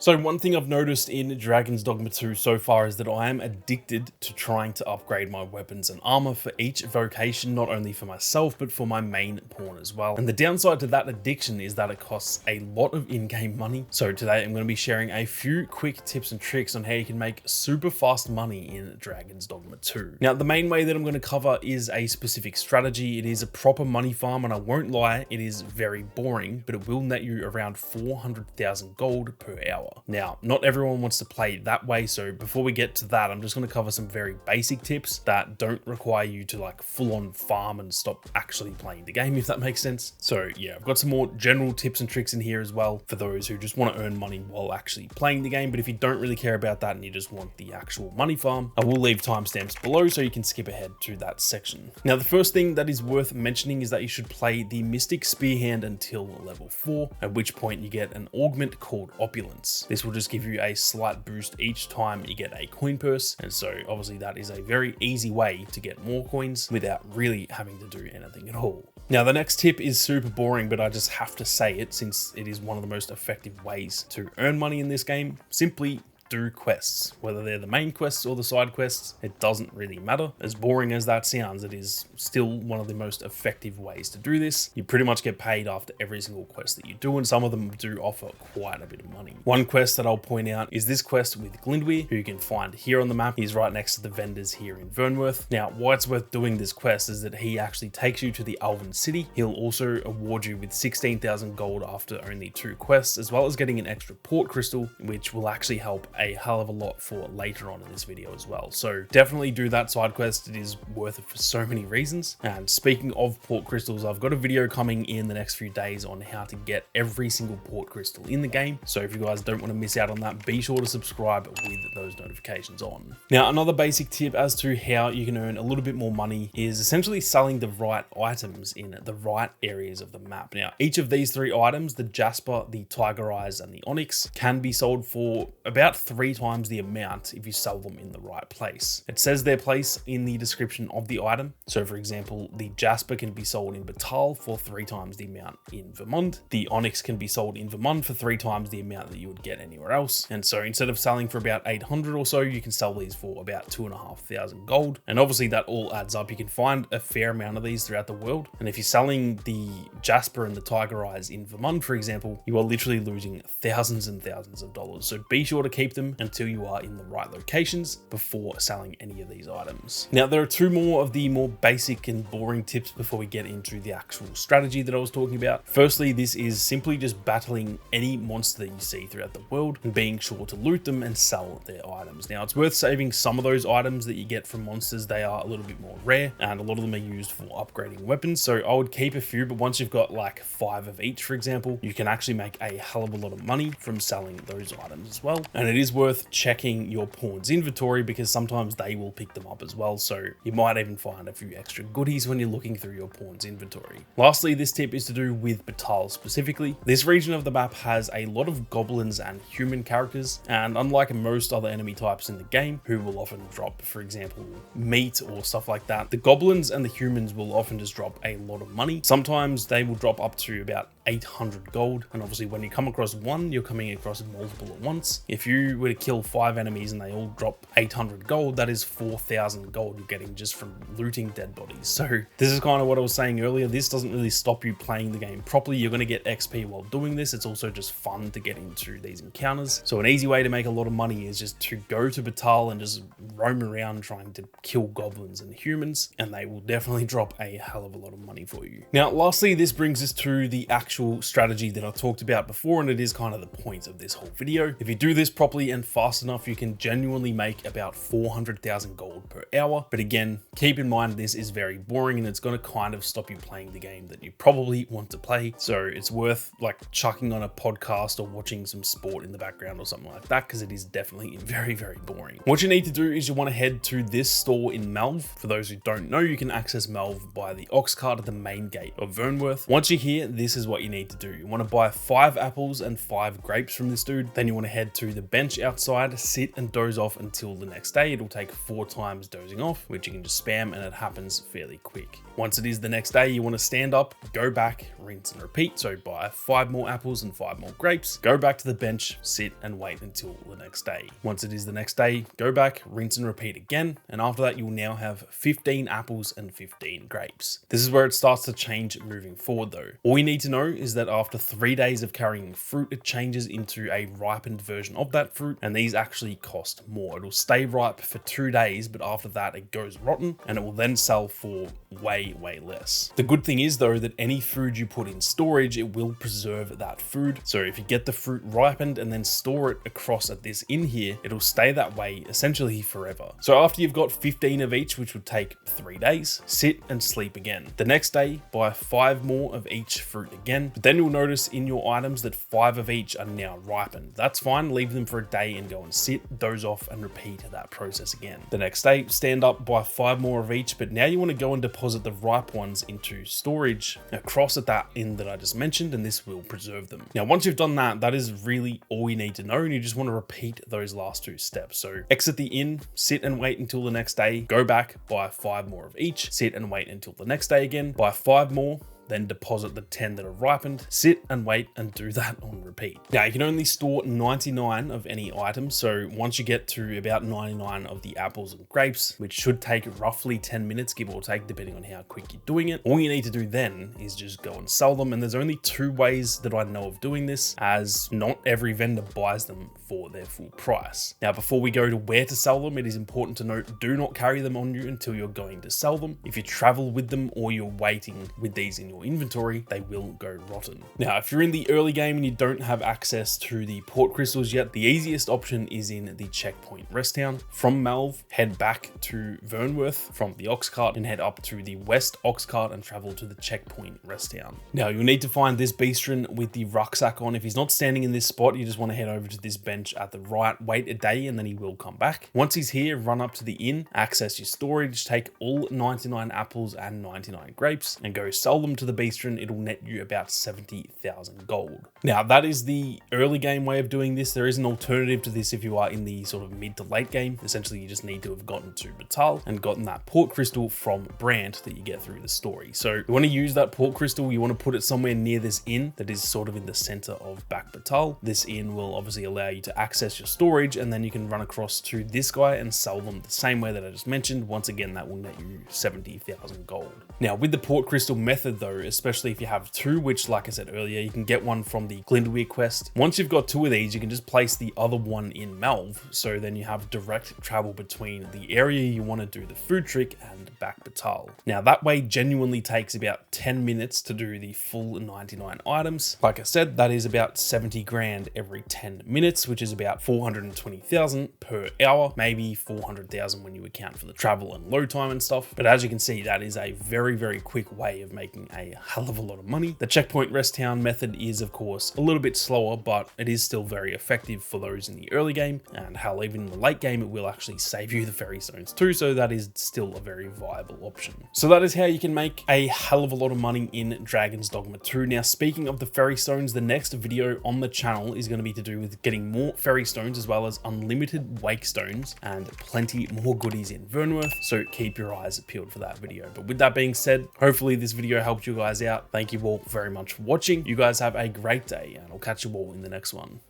So one thing I've noticed in Dragon's Dogma 2 so far is that I am addicted to trying to upgrade my weapons and armor for each vocation, not only for myself, but for my main pawn as well. And the downside to that addiction is that it costs a lot of in-game money. So today I'm going to be sharing a few quick tips and tricks on how you can make super fast money in Dragon's Dogma 2. Now, the main way that I'm going to cover is a specific strategy. It is a proper money farm, and I won't lie, it is very boring, but it will net you around 400,000 gold per hour. Now, not everyone wants to play that way, so before we get to that, I'm just going to cover some very basic tips that don't require you to like full on farm and stop actually playing the game, if that makes sense. So yeah, I've got some more general tips and tricks in here as well for those who just want to earn money while actually playing the game. But if you don't really care about that and you just want the actual money farm, I will leave timestamps below so you can skip ahead to that section. Now, the first thing that is worth mentioning is that you should play the Mystic Spearhand until level 4, at which point you get an augment called Opulence. This will just give you a slight boost each time you get a coin purse, and so obviously that is a very easy way to get more coins without really having to do anything at all. Now, the next tip is super boring, but I just have to say it since it is one of the most effective ways to earn money in this game. Simply do quests. Whether they're the main quests or the side quests, it doesn't really matter. As boring as that sounds, it is still one of the most effective ways to do this. You pretty much get paid after every single quest that you do, and some of them do offer quite a bit of money. One quest that I'll point out is this quest with Glindweir, who you can find here on the map. He's right next to the vendors here in Vernworth. Now, why it's worth doing this quest is that he actually takes you to the Elven City. He'll also award you with 16,000 gold after only 2 quests, as well as getting an extra port crystal, which will actually help a hell of a lot for later on in this video as well. So definitely do that side quest. It is worth it for so many reasons. And speaking of port crystals, I've got a video coming in the next few days on how to get every single port crystal in the game. So if you guys don't want to miss out on that, be sure to subscribe with those notifications on. Now, another basic tip as to how you can earn a little bit more money is essentially selling the right items in the right areas of the map. Now, each of these 3 items, the Jasper, the Tiger Eyes, and the Onyx, can be sold for about 3 times the amount if you sell them in the right place. It says their place in the description of the item. So for example, the Jasper can be sold in Batal for 3 times the amount in Vermont. The Onyx can be sold in Vermont for 3 times the amount that you would get anywhere else. And so instead of selling for about 800 or so, you can sell these for about 2,500 gold. And obviously that all adds up. You can find a fair amount of these throughout the world. And if you're selling the Jasper and the Tiger Eyes in Vermont, for example, you are literally losing thousands and thousands of dollars. So be sure to keep them until you are in the right locations before selling any of these items. Now, there are 2 more of the more basic and boring tips before we get into the actual strategy that I was talking about. Firstly, this is simply just battling any monster that you see throughout the world and being sure to loot them and sell their items. Now, it's worth saving some of those items that you get from monsters. They are a little bit more rare and a lot of them are used for upgrading weapons. So I would keep a few, but once you've got like 5 of each, for example, you can actually make a hell of a lot of money from selling those items as well. And it is worth checking your pawn's inventory because sometimes they will pick them up as well. So you might even find a few extra goodies when you're looking through your pawn's inventory. Lastly, this tip is to do with Batal specifically. This region of the map has a lot of goblins and human characters, and unlike most other enemy types in the game who will often drop, for example, meat or stuff like that, the goblins and the humans will often just drop a lot of money. Sometimes they will drop up to about 800 gold, and obviously when you come across one, you're coming across multiple at once. If you were to kill 5 enemies and they all drop 800 gold, that is 4,000 gold you're getting just from looting dead bodies. So this is kind of what I was saying earlier. This doesn't really stop you playing the game properly. You're going to get XP while doing this. It's also just fun to get into these encounters. So an easy way to make a lot of money is just to go to Batal and just roam around trying to kill goblins and humans, and they will definitely drop a hell of a lot of money for you. Now, lastly, this brings us to the actual strategy that I talked about before, and it is kind of the point of this whole video. If you do this properly and fast enough, you can genuinely make about 400,000 gold per hour. But again, keep in mind this is very boring and it's going to kind of stop you playing the game that you probably want to play. So it's worth like chucking on a podcast or watching some sport in the background or something like that, because it is definitely very, very boring. What you need to do is you want to head to this store in Melve. For those who don't know, you can access Melve by the ox cart at the main gate of Vernworth. Once you're here, this is what what you need to do. You want to buy 5 apples and 5 grapes from this dude. Then you want to head to the bench outside, sit and doze off until the next day. It'll take 4 times dozing off, which you can just spam, and it happens fairly quick. Once it is the next day, you want to stand up, go back, rinse and repeat. So buy 5 more apples and 5 more grapes, go back to the bench, sit and wait until the next day. Once it is the next day, go back, rinse and repeat again. And after that, you'll now have 15 apples and 15 grapes. This is where it starts to change moving forward though. All you need to know is that after 3 days of carrying fruit, it changes into a ripened version of that fruit, and these actually cost more. It'll stay ripe for 2 days, but after that it goes rotten, and it will then sell for way less. The good thing is though that any food you put in storage, it will preserve that food. So if you get the fruit ripened and then store it across at this inn here, it'll stay that way essentially forever. So after you've got 15 of each, which would take 3 days, sit and sleep again. The next day, buy 5 more of each fruit again, but then you'll notice in your items that 5 of each are now ripened. That's fine, leave them for a day and go and sit, doze off and repeat that process again. The next day, stand up, buy 5 more of each, but now you want to go and deposit the ripe ones into storage across at that inn that I just mentioned, and this will preserve them. Now, once you've done that, that is really all you need to know, and you just want to repeat those last 2 steps. So exit the inn, sit and wait until the next day, go back, buy 5 more of each, sit and wait until the next day again, buy 5 more, then deposit the 10 that are ripened, sit and wait and do that on repeat. Now you can only store 99 of any item, so once you get to about 99 of the apples and grapes, which should take roughly 10 minutes, give or take, depending on how quick you're doing it, all you need to do then is just go and sell them. And there's only 2 ways that I know of doing this, as not every vendor buys them for their full price. Now, before we go to where to sell them, it is important to note, do not carry them on you until you're going to sell them. If you travel with them or you're waiting with these in your inventory, they will go rotten. Now, if you're in the early game and you don't have access to the port crystals yet, the easiest option is in the checkpoint rest town. From Malv, head back to Vernworth from the ox cart and head up to the west ox cart and travel to the checkpoint rest town. Now, you'll need to find this beastron with the rucksack on. If he's not standing in this spot, you just want to head over to this bench at the right, wait a day, and then he will come back. Once he's here, run up to the inn, access your storage, take all 99 apples and 99 grapes, and go sell them to the beastron. It'll net you about 70,000 gold. Now, that is the early game way of doing this. There is an alternative to this if you are in the sort of mid to late game. Essentially, you just need to have gotten to Batal and gotten that port crystal from Brandt that you get through the story. So you want to use that port crystal, you want to put it somewhere near this inn that is sort of in the center of Back Batal. This inn will obviously allow you to access your storage, and then you can run across to this guy and sell them the same way that I just mentioned. Once again, that will net you 70,000 gold. Now, with the port crystal method though, especially if you have 2, which like I said earlier, you can get one from the Glindaweir quest. Once you've got 2 of these, you can just place the other one in Malv, so then you have direct travel between the area you want to do the food trick and Back Batal. Now, that way genuinely takes about 10 minutes to do the full 99 items. Like I said, that is about 70 grand every 10 minutes, which is about 420,000 per hour, maybe 400,000 when you account for the travel and load time and stuff. But as you can see, that is a very quick way of making a hell of a lot of money. The checkpoint rest town method is of course a little bit slower, but it is still very effective for those in the early game, and hell, even in the late game, it will actually save you the fairy stones too, so that is still a very viable option. So that is how you can make a hell of a lot of money in Dragon's Dogma 2. Now, speaking of the fairy stones, the next video on the channel is going to be to do with getting more fairy stones, as well as unlimited wake stones and plenty more goodies in Vernworth, so keep your eyes peeled for that video. But with that being said, hopefully this video helped you guys out. Thank you all very much for watching. You guys have a great day, and I'll catch you all in the next one.